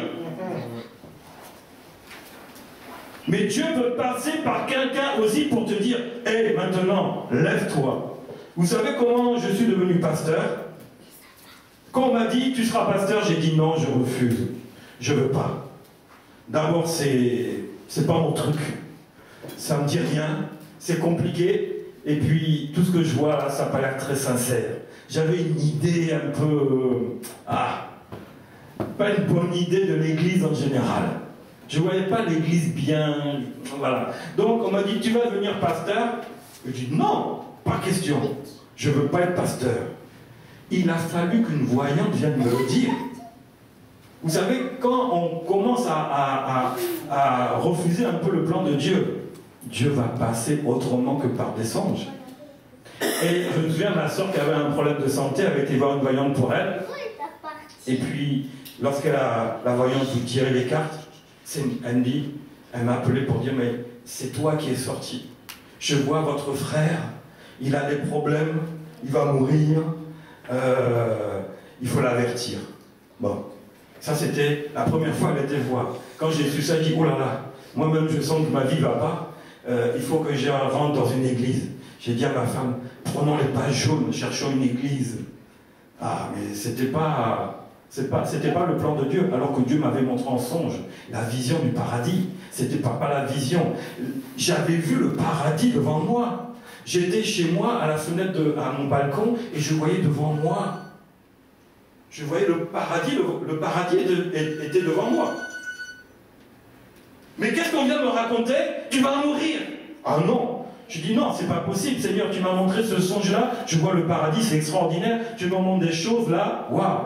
Mais Dieu peut passer par quelqu'un aussi pour te dire, hé, maintenant, lève-toi. Vous savez comment je suis devenu pasteur? Quand on m'a dit, tu seras pasteur, j'ai dit non, je refuse. Je ne veux pas. D'abord, c'est pas mon truc. Ça me dit rien. C'est compliqué. Et puis, tout ce que je vois là, ça n'a pas l'air très sincère. J'avais une idée un peu... pas une bonne idée de l'église en général. Je ne voyais pas l'église bien... Voilà. Donc, on m'a dit, tu vas devenir pasteur? Je dis, non, pas question. Je ne veux pas être pasteur. Il a fallu qu'une voyante vienne me le dire. Vous savez, quand on commence à refuser un peu le plan de Dieu, Dieu va passer autrement que par des songes. Et je me souviens, ma soeur qui avait un problème de santé avait été voir une voyante pour elle. Et puis, la voyante lui tirait les cartes, elle m'a appelé pour dire, mais c'est toi qui es sorti. Je vois votre frère, il a des problèmes, il va mourir, il faut l'avertir. Bon, ça c'était la première fois qu'elle était voir. Quand j'ai su ça, j'ai dit, oh là là, moi-même je sens que ma vie ne va pas. Il faut que je rentre dans une église. J'ai dit à ma femme, prenons les pages jaunes, cherchons une église. Ah, mais c'était pas le plan de Dieu, alors que Dieu m'avait montré en songe la vision du paradis. C'était pas la vision. J'avais vu le paradis devant moi. J'étais chez moi, à la fenêtre, à mon balcon, et je voyais devant moi. Je voyais le paradis était devant moi. Mais qu'est-ce qu'on vient me raconter, tu vas mourir. Ah non. Je dis non, c'est pas possible, Seigneur, tu m'as montré ce songe-là, je vois le paradis, c'est extraordinaire, tu me montres des choses là, waouh.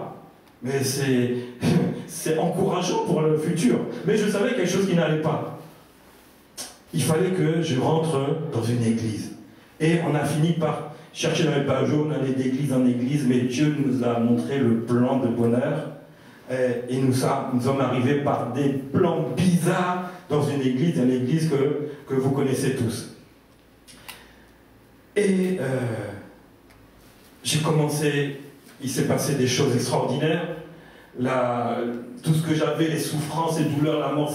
Mais c'est encourageant pour le futur. Mais je savais quelque chose qui n'allait pas. Il fallait que je rentre dans une église. Et on a fini par chercher dans les pages jaunes, aller d'église en église, mais Dieu nous a montré le plan de bonheur. Et nous sommes arrivés par des plans bizarres dans une église que vous connaissez tous. Et j'ai commencé, il s'est passé des choses extraordinaires. Tout ce que j'avais, les souffrances, les douleurs, la mort,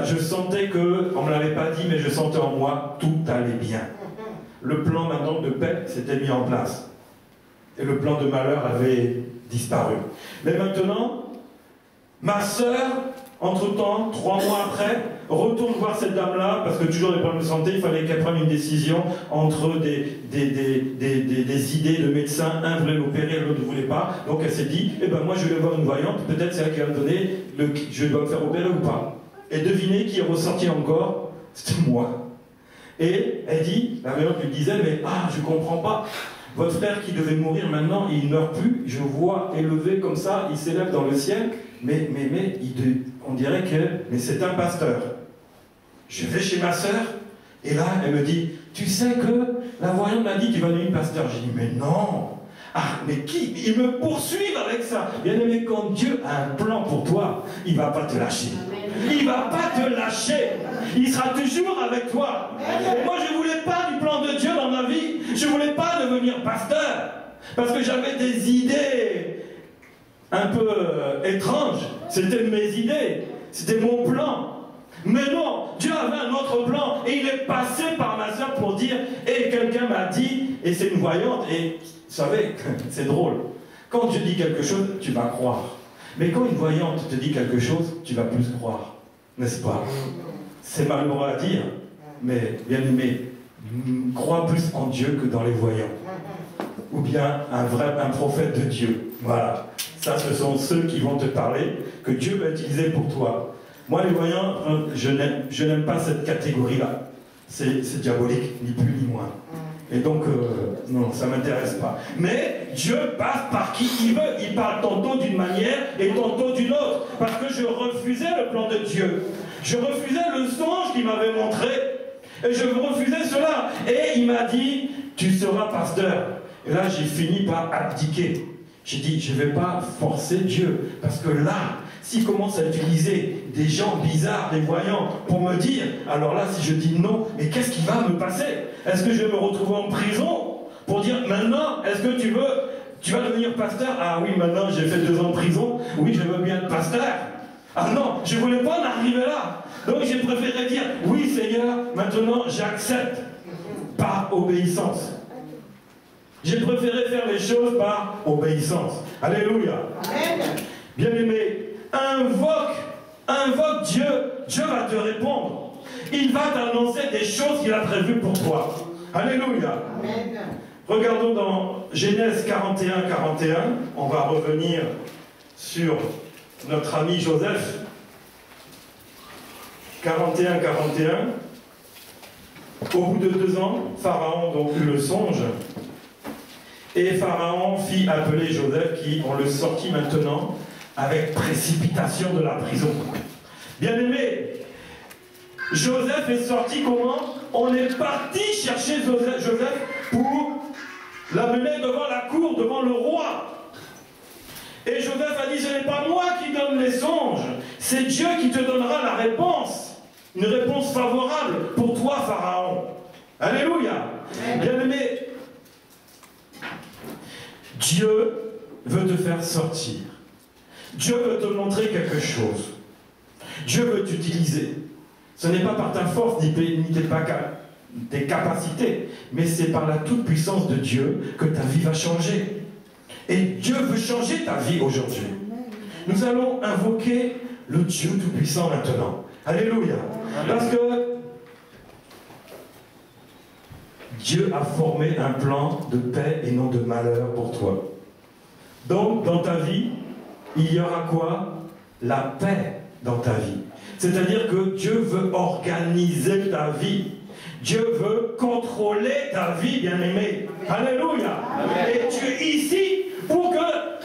je sentais que, on ne me l'avait pas dit, mais je sentais en moi, tout allait bien. Le plan maintenant de paix s'était mis en place. Et le plan de malheur avait disparu. Mais maintenant, ma sœur, entre-temps, 3 mois après, retourne voir cette dame-là, parce que toujours des problèmes de santé, il fallait qu'elle prenne une décision entre des idées de médecins. Un voulait l'opérer, l'autre ne voulait pas. Donc elle s'est dit, eh ben moi je vais voir une voyante, peut-être c'est elle qui va me donner, je dois me faire opérer ou pas. Et devinez qui est ressorti encore? C'était moi. Et elle dit, la voyante lui disait, mais je comprends pas. Votre frère qui devait mourir maintenant, il ne meurt plus, je vois élevé comme ça, il s'élève dans le ciel, mais on dirait que c'est un pasteur. Je vais chez ma sœur, et là, elle me dit, tu sais que la voyante m'a dit qu'il va devenir pasteur. J'ai dit, mais non. Ah, mais qui? Ils me poursuivent avec ça. Bien aimé, quand Dieu a un plan pour toi, il ne va pas te lâcher. Il ne va pas te lâcher. Il sera toujours avec toi. Et moi, je ne voulais pas du plan de Dieu dans ma vie. Je ne voulais pas devenir pasteur. Parce que j'avais des idées un peu étranges. C'était mes idées. C'était mon plan. Mais non, Dieu avait un autre plan. Et il est passé par ma soeur pour dire, et quelqu'un m'a dit, et c'est une voyante, et vous savez, c'est drôle. Quand Dieu dit quelque chose, tu vas croire. Mais quand une voyante te dit quelque chose, tu vas plus croire. N'est-ce pas? C'est malheureux à dire, mais bien aimé, crois plus en Dieu que dans les voyants. Ou bien un prophète de Dieu. Voilà. Ça, ce sont ceux qui vont te parler, que Dieu va utiliser pour toi. Moi, les voyants, je n'aime pas cette catégorie-là. C'est diabolique, ni plus ni moins. Et donc, non, ça ne m'intéresse pas. Mais Dieu passe par qui il veut. Il parle tantôt d'une manière et tantôt d'une autre. Parce que je refusais le plan de Dieu. Je refusais le songe qu'il m'avait montré. Et je refusais cela. Et il m'a dit, tu seras pasteur. Et là, j'ai fini par abdiquer. J'ai dit, je ne vais pas forcer Dieu. Parce que là, s'il commence à utiliser des gens bizarres, des voyants, pour me dire, alors là, si je dis non, mais qu'est-ce qui va me passer? Est-ce que je vais me retrouver en prison pour dire, maintenant, est-ce que tu vas devenir pasteur? Ah oui, maintenant, j'ai fait 2 ans de prison. Oui, je veux bien être pasteur. Ah non, je ne voulais pas en arriver là. Donc, j'ai préféré dire, oui, Seigneur, maintenant, j'accepte par obéissance. J'ai préféré faire les choses par obéissance. Alléluia. Amen. Bien aimé, invoque Dieu, Dieu va te répondre. Il va t'annoncer des choses qu'il a prévues pour toi. Alléluia. Amen. Regardons dans Genèse 41, 41. On va revenir sur notre ami Joseph. 41, 41. Au bout de 2 ans, Pharaon donc eut le songe. Et Pharaon fit appeler Joseph, qui, on le sortit maintenant, avec précipitation de la prison. Bien aimé, Joseph est sorti comment? On est parti chercher Joseph pour l'amener devant la cour, devant le roi. Et Joseph a dit, ce n'est pas moi qui donne les songes, c'est Dieu qui te donnera la réponse. Une réponse favorable pour toi, Pharaon. Alléluia. Bien aimé, Dieu veut te faire sortir. Dieu veut te montrer quelque chose. Dieu veut t'utiliser. Ce n'est pas par ta force ni tes capacités, mais c'est par la toute-puissance de Dieu que ta vie va changer. Et Dieu veut changer ta vie aujourd'hui. Nous allons invoquer le Dieu tout-puissant maintenant. Alléluia. Parce que Dieu a formé un plan de paix et non de malheur pour toi. Donc, dans ta vie, il y aura quoi? La paix dans ta vie. C'est-à-dire que Dieu veut organiser ta vie. Dieu veut contrôler ta vie, bien-aimé. Alléluia. Et tu es ici pour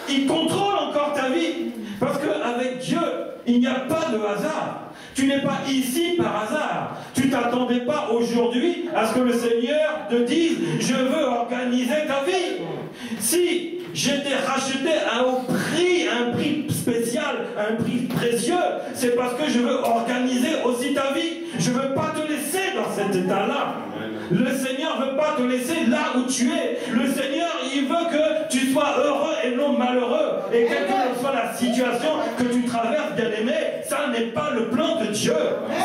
qu'il contrôle encore ta vie. Parce qu'avec Dieu, il n'y a pas de hasard. Tu n'es pas ici par hasard. Tu ne t'attendais pas aujourd'hui à ce que le Seigneur te dise « Je veux organiser ta vie ». Si j'étais racheté à un prix spécial, un prix précieux, c'est parce que je veux organiser aussi ta vie. Je ne veux pas te laisser dans cet état-là. Le Seigneur ne veut pas te laisser là où tu es. Le Seigneur, il veut que tu sois heureux et non malheureux. Et quelle que soit la situation que tu traverses, bien-aimé, ça n'est pas le plan de Dieu.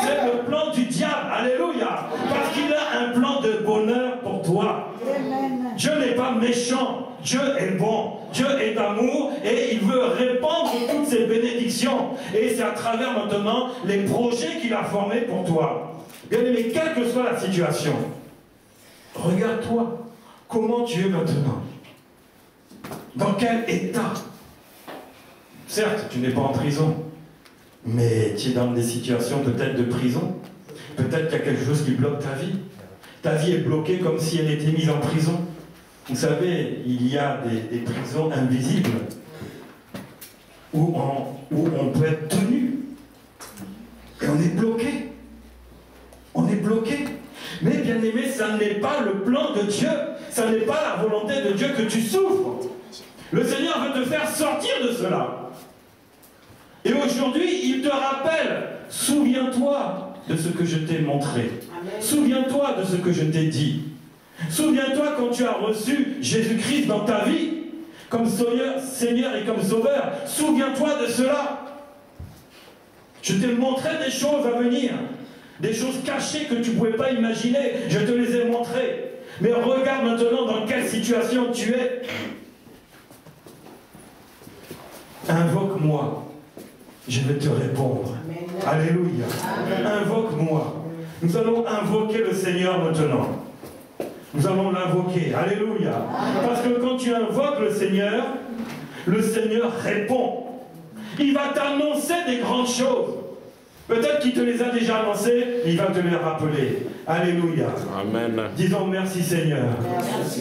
C'est le plan du diable. Alléluia. Parce qu'il a un plan de bonheur pour toi. Dieu n'est pas méchant. Dieu est bon. Dieu est d'amour et il veut répandre toutes ses bénédictions. Et c'est à travers maintenant les projets qu'il a formés pour toi. Bien-aimé, quelle que soit la situation, regarde-toi, comment tu es maintenant. Dans quel état? Certes, tu n'es pas en prison, mais tu es dans des situations peut-être de prison. Peut-être qu'il y a quelque chose qui bloque ta vie. Ta vie est bloquée comme si elle était mise en prison. Vous savez, il y a des prisons invisibles où on peut être tenu. Et on est bloqué. On est bloqué. Mais bien aimé, ça n'est pas le plan de Dieu. Ça n'est pas la volonté de Dieu que tu souffres. Le Seigneur veut te faire sortir de cela. Et aujourd'hui, il te rappelle, souviens-toi de ce que je t'ai montré. Souviens-toi de ce que je t'ai dit. Souviens-toi quand tu as reçu Jésus-Christ dans ta vie, comme Seigneur et comme Sauveur. Souviens-toi de cela. Je t'ai montré des choses à venir. Des choses cachées que tu ne pouvais pas imaginer. Je te les ai montrées. Mais regarde maintenant dans quelle situation tu es. Invoque-moi. Je vais te répondre. Amen. Alléluia. Invoque-moi. Nous allons invoquer le Seigneur maintenant. Nous allons l'invoquer. Alléluia. Parce que quand tu invoques le Seigneur répond. Il va t'annoncer des grandes choses. Peut-être qu'il te les a déjà annoncées, il va te les rappeler. Alléluia. Amen. Disons merci Seigneur. Merci.